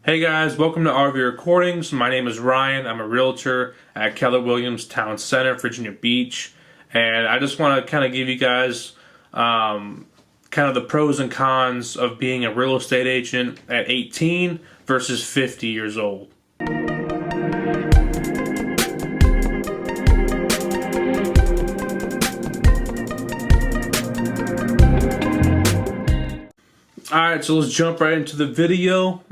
Hey guys, welcome to RV Recordings. My name is Ryan. I'm a realtor at Keller Williams Town Center, Virginia Beach. And I just want to kind of give you guys kind of the pros and cons of being a real estate agent at 18 versus 50 years old. Alright, so let's jump right into the video.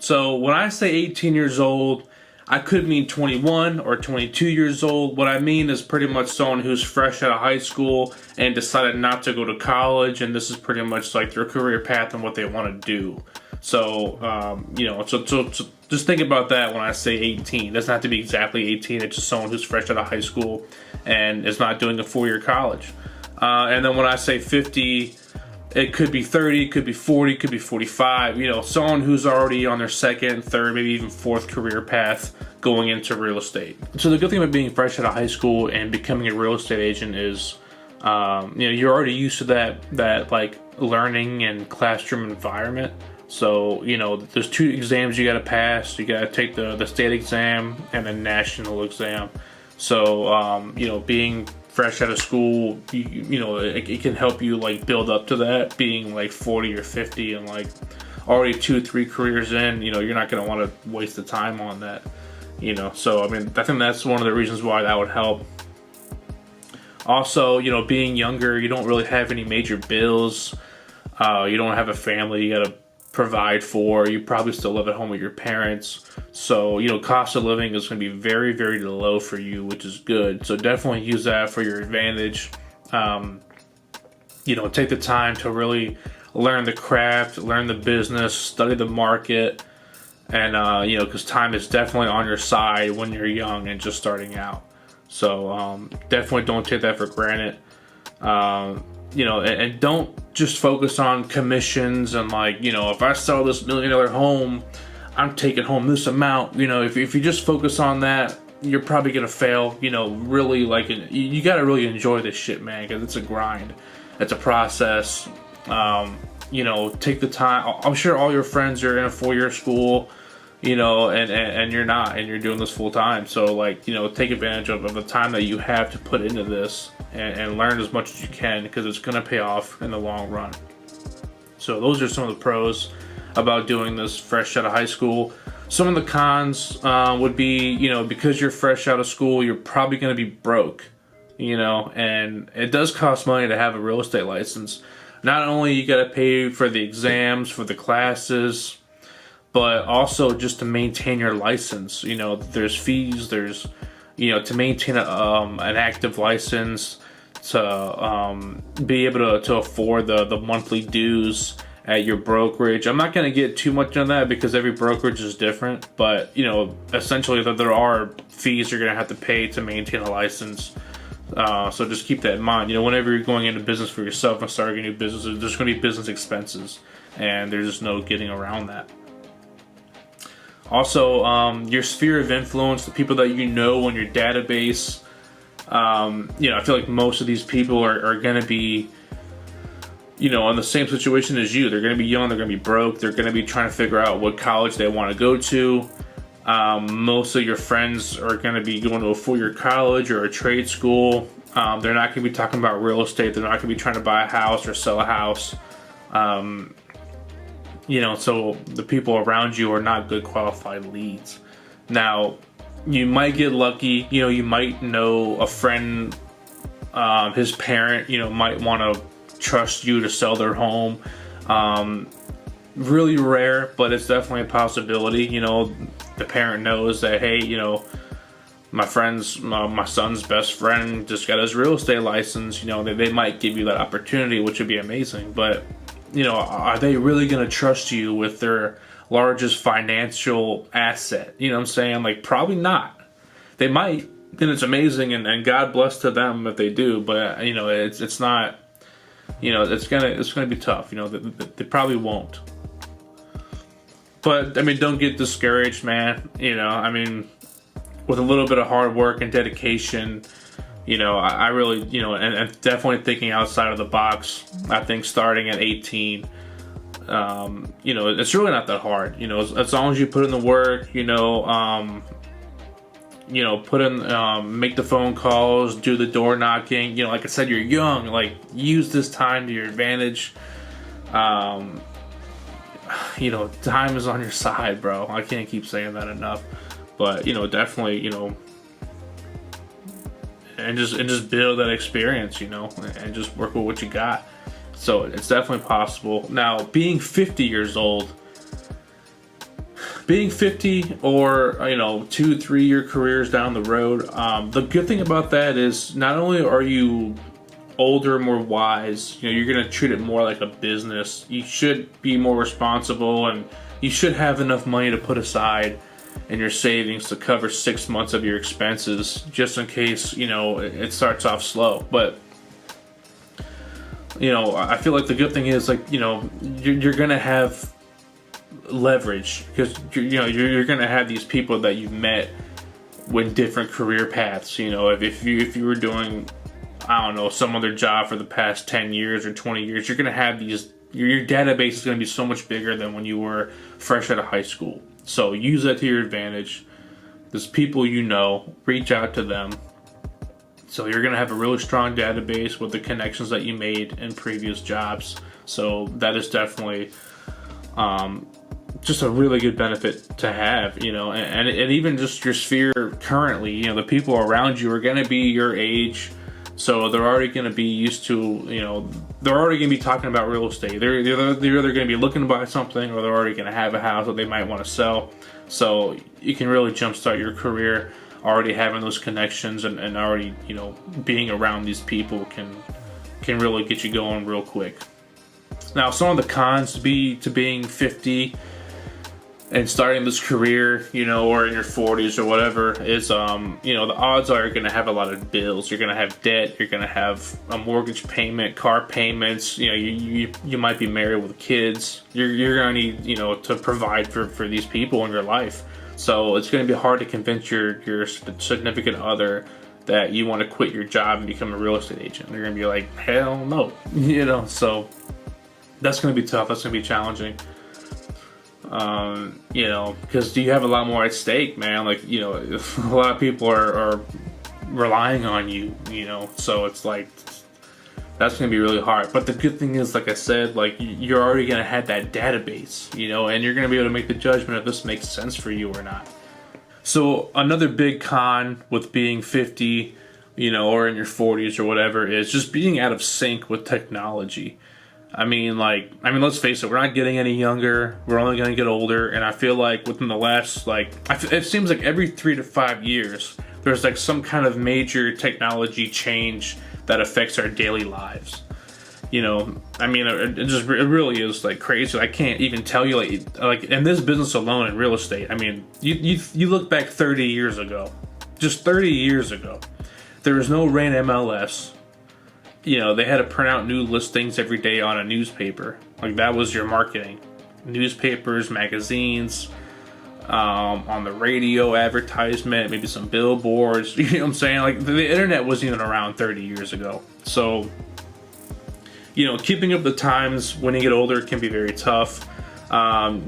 So when I say 18 years old, I could mean 21 or 22 years old. What I mean is pretty much someone who's fresh out of high school and decided not to go to college, and this is pretty much like their career path and what they want to do. So, so just think about that when I say 18. It doesn't have to be exactly 18. It's just someone who's fresh out of high school and is not doing a 4-year college. And then when I say 50, it could be 30, it could be 40, it could be 45. Someone who's already on their second, third, maybe even fourth career path going into real estate. So the good thing about being fresh out of high school and becoming a real estate agent is, you're already used to that like learning and classroom environment. So, there's 2 exams you got to pass. You got to take the state exam and the national exam. So, being fresh out of school, it can help you like build up to that. Being like 40 or 50 and like already 2-3 careers in, you're not going to want to waste the time on that. So I think that's one of the reasons why that would help. Also, being younger, you don't really have any major bills. You don't have a family you got to provide for. You probably still live at home with your parents. So, cost of living is going to be very, very low for you, which is good. So definitely use that for your advantage. Take the time to really learn the craft, learn the business, study the market. And, because time is definitely on your side when you're young and just starting out. So, definitely don't take that for granted. And don't just focus on commissions and if I sell this $1 million home, I'm taking home this amount. If you just focus on that, you're probably gonna fail. Really you gotta really enjoy this shit, man, because it's a grind. It's a process. Take the time. I'm sure all your friends are in a 4-year school, and you're not, and you're doing this full time. So take advantage of the time that you have to put into this and learn as much as you can, because it's going to pay off in the long run. So those are some of the pros about doing this fresh out of high school. Some of the cons would be, because you're fresh out of school, you're probably going to be broke, and it does cost money to have a real estate license. Not only you got to pay for the exams, for the classes, but also just to maintain your license. There's fees, there's, to maintain an active license, to be able to afford the monthly dues at your brokerage. I'm not going to get too much on that because every brokerage is different, but, essentially there are fees you're going to have to pay to maintain a license. So just keep that in mind. Whenever you're going into business for yourself and starting a new business, there's going to be business expenses, and there's just no getting around that. Also, your sphere of influence, the people that in your database. I feel like most of these people are going to be, in the same situation as you. They're going to be young, they're going to be broke, they're going to be trying to figure out what college they want to go to. Most of your friends are going to be going to a 4-year college or a trade school. They're not going to be talking about real estate. They're not going to be trying to buy a house or sell a house. So the people around you are not good qualified leads. Now, you might get lucky. You might know a friend, his parent, might want to trust you to sell their home. Really rare, but it's definitely a possibility. The parent knows that, hey, my son's best friend just got his real estate license. They might give you that opportunity, which would be amazing. But, are they really going to trust you with their largest financial asset? What I'm saying? Probably not. They might, and it's amazing, and God bless to them if they do. But it's not. It's gonna be tough. They probably won't. But don't get discouraged, man. With a little bit of hard work and dedication, I really, and definitely thinking outside of the box. I think starting at 18 It's really not that hard. As long as you put in the work, put in, make the phone calls, do the door knocking. Like I said, you're young. Like, use this time to your advantage. Time is on your side, bro. I can't keep saying that enough. But definitely, and just build that experience, and just work with what you got. So it's definitely possible. Now, being 50 years old, or 2-3 year careers down the road, the good thing about that is not only are you older, more wise, you're going to treat it more like a business. You should be more responsible, and you should have enough money to put aside in your savings to cover 6 months of your expenses, just in case it starts off slow. But I feel like the good thing is, like, you're going to have leverage, because you're going to have these people that you've met with different career paths. If you were doing, I don't know, some other job for the past 10 years or 20 years, you're going to have these, your database is going to be so much bigger than when you were fresh out of high school. So use that to your advantage. There's people reach out to them. So you're going to have a really strong database with the connections that you made in previous jobs. So that is definitely just a really good benefit to have, and even just your sphere currently, the people around you are going to be your age. So they're already going to be used to, they're already going to be talking about real estate. They're either going to be looking to buy something, or they're already going to have a house that they might want to sell. So you can really jumpstart your career already having those connections, and already, being around these people can really get you going real quick. Now, some of the cons to being 50 and starting this career, or in your 40s or whatever, is, the odds are you're going to have a lot of bills. You're going to have debt. You're going to have a mortgage payment, car payments. You might be married with kids. You're going to need, to provide for these people in your life. So it's going to be hard to convince your significant other that you want to quit your job and become a real estate agent. They're going to be like, hell no. So that's going to be tough. That's going to be challenging. Because you have a lot more at stake, man. Like, a lot of people are relying on you, so it's like, that's going to be really hard. But the good thing is, like I said, like, you're already going to have that database, and you're going to be able to make the judgment if this makes sense for you or not. So another big con with being 50, or in your 40s or whatever, is just being out of sync with technology. I mean, let's face it, we're not getting any younger. We're only going to get older. And I feel like within the last, it seems like every 3 to 5 years, there's like some kind of major technology change that affects our daily lives. It really is like crazy. I can't even tell you, like in this business alone, in real estate. I mean, you look back 30 years ago, just 30 years ago, there was no rain MLS. They had to print out new listings every day on a newspaper. Like, that was your marketing. Newspapers, magazines, on the radio, advertisement, maybe some billboards. You know what I'm saying? Like, the internet wasn't even around 30 years ago. So, keeping up the times when you get older can be very tough.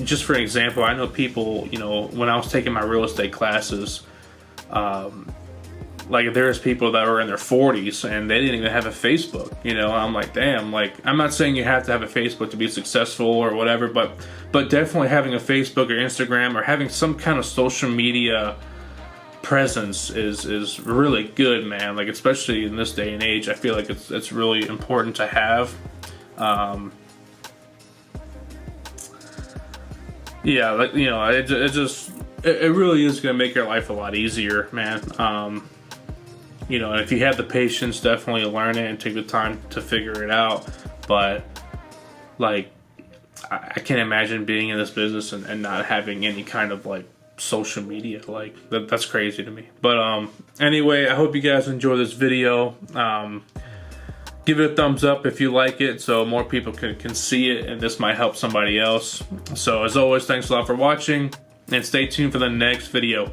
Just for an example, I know people, when I was taking my real estate classes, like, there's people that were in their 40s and they didn't even have a Facebook. I'm like, damn. Like, I'm not saying you have to have a Facebook to be successful or whatever, but definitely having a Facebook or Instagram, or having some kind of social media presence is really good, man. Like, especially in this day and age, I feel like it's really important to have. It really is going to make your life a lot easier, man. And if you have the patience, definitely learn it and take the time to figure it out. But, like, I can't imagine being in this business and not having any kind of, like, social media. Like, that's crazy to me. But anyway, I hope you guys enjoy this video. Give it a thumbs up if you like it, so more people can see it, and this might help somebody else. So as always, thanks a lot for watching, and stay tuned for the next video.